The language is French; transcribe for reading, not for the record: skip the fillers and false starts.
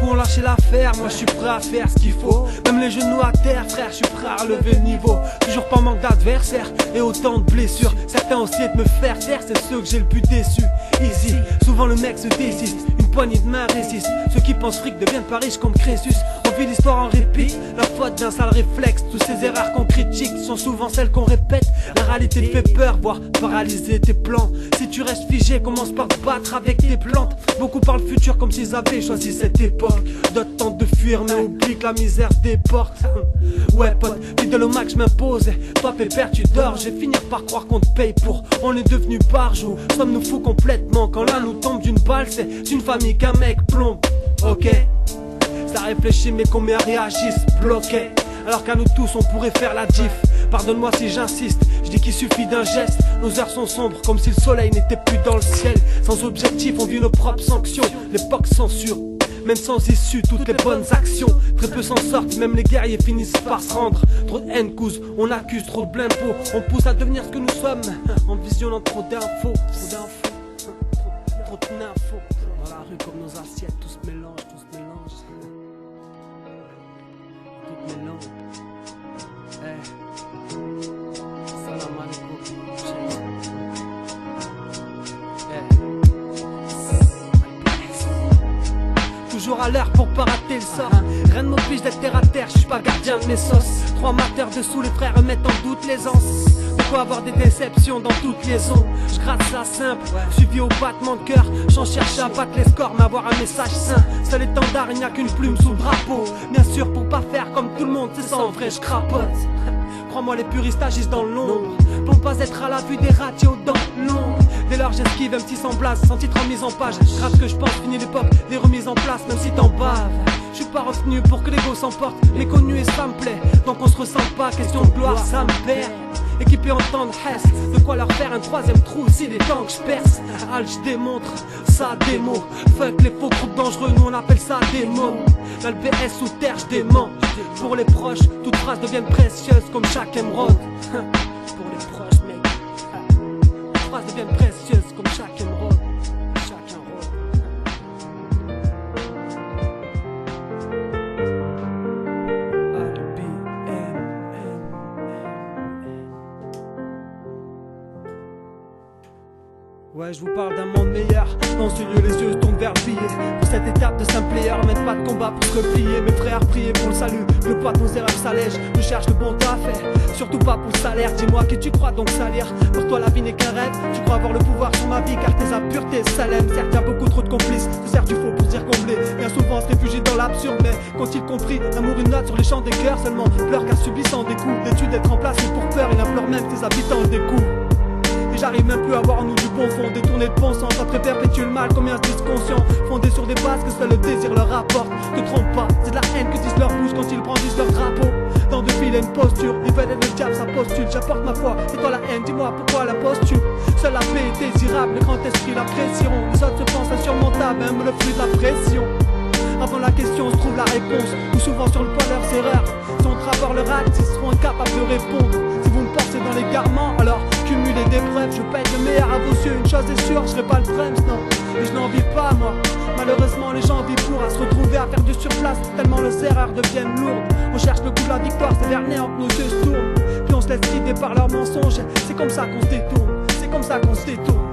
Beaucoup ont lâché l'affaire, moi je suis prêt à faire ce qu'il faut. Même les genoux à terre, frère, je suis prêt à relever le niveau. Toujours pas manque d'adversaires et autant de blessures. Certains aussi de me faire taire, c'est ceux que j'ai le plus déçu. Easy, souvent le mec se désiste, une poignée de main résiste. Ceux qui pensent fric deviennent pas riches comme Crésus. On vit l'histoire en répit, la faute d'un sale réflexe. Toutes ces erreurs qu'on critique sont souvent celles qu'on répète. La réalité te fait peur, voire paralyser tes plans. Si tu restes figé, commence par te battre avec tes plantes. Beaucoup parlent futur comme s'ils avaient choisi cette époque. D'autres tentent de fuir mais oublient que la misère déporte. Ouais pote, fidèle au max m'impose. Toi pépère tu dors, je vais finir par croire qu'on te paye pour. On est devenu barjou, sommes-nous fous complètement. Quand l'un nous tombe d'une balle, c'est une famille qu'un mec plombe. Ok, ça réfléchit mais combien réagissent bloqués. Alors qu'à nous tous on pourrait faire la diff. Pardonne-moi si j'insiste, je dis qu'il suffit d'un geste. Nos heures sont sombres comme si le soleil n'était plus dans le ciel. Sans objectif on vit nos propres sanctions. L'époque censure, même sans issue, toutes les bonnes actions. Très peu s'en sortent, même les guerriers finissent par se rendre. Trop de haine couse, on accuse, trop de blimpos. On pousse à devenir ce que nous sommes, en visionnant trop d'infos. Trop d'infos. Dans la rue comme nos assiettes, tout se mélange, tout se mélange. Tout mélange. Salam alaikum. Toujours à l'heure pour pas rater le sort. Rien ne m'oblige d'être terre à terre, je suis pas gardien de mes sauces. Trois mateurs dessous, les frères remettent en doute l'aisance. Pourquoi avoir des déceptions dans toutes les zones? Je gratte ça simple, suivi au battement de cœur. J'en cherche à battre les scores, mais avoir un message sain. Seul étendard, il n'y a qu'une plume sous le drapeau. Bien sûr, pour pas faire comme tout le monde, c'est ça en vrai, je crapote. Crois-moi, les puristes agissent dans l'ombre. Pour pas être à la vue des ratios dans l'ombre. Dès lors j'esquive un petit sans blase, sans titre en mise en page. Grave ce que je pense, fini l'époque des remises en place, même si t'en baves. Je suis pas revenu pour que l'ego s'emporte, méconnu et ça me plaît. Donc on se ressent pas, question de gloire, ça me perd. Équipé en temps de Hess, de quoi leur faire un troisième trou si des temps que je perce. Al, je démontre, ça démo. Fuck les faux groupes dangereux, nous on appelle ça des mots. Dans le BS sous terre, je dément. Pour les proches, toutes phrases deviennent précieuses comme chaque émeraude. Pour les proches, mec, toutes phrases deviennent précieuses comme chaque émeraude. Chaque émeraude. Ouais, je vous parle d'un monde meilleur. Dans ce lieu, les yeux se tournent vers le billet. Pour cette étape de simple player, mène pas de combat pour se replier. Mes frères, priez pour le salut. Le poids de nos erreurs s'allège. Je cherche le bon taf, surtout pas pour le salaire. Dis-moi qui tu crois donc salir. Pour toi, la vie n'est qu'un rêve. Tu crois avoir le pouvoir sur ma vie car tes impuretés Salem. Certes, y'a beaucoup trop de complices. Se sert du faux pour se dire combler. Bien souvent, on se réfugie dans l'absurde. Mais qu'ont-ils compris? L'amour, une note sur les champs des cœurs. Seulement pleure car subissant des coups d'études, d'être remplacé pour peur. Il implore même tes habitants des coups. J'arrive même plus à voir en nous du bon fond. Détourner de bon sens, après perpétuer le mal. Combien se disent conscients, fondés sur des bases que seul le désir leur apporte. Te trompe pas, c'est de la haine que disent leur bouche quand ils brandissent leur drapeau. Dans deux fils et une posture, ils veulent être le diable, ça postule. J'apporte ma foi, c'est toi la haine, dis-moi pourquoi la posture. Seule la paix est désirable, le grand esprit l'apprécieront. Les autres se pensent insurmontables, même le flux de la pression. Avant la question se trouve la réponse, ou souvent sur le poids de leurs erreurs. Si on travaille leur acte, ils seront incapables de répondre. Si vous me portez dans l'égarement, alors cumulez des preuves. Je peux être le meilleur à vos yeux, une chose est sûre, je serai pas le Brems, non. Et je n'en vis pas moi. Malheureusement les gens vivent pour à se retrouver à faire du surplace. Tellement nos erreurs deviennent lourdes. On cherche le coup de la victoire, c'est vers néant que nos yeux se tournent. Puis on se laisse guider par leurs mensonges. C'est comme ça qu'on se détourne, c'est comme ça qu'on se détourne.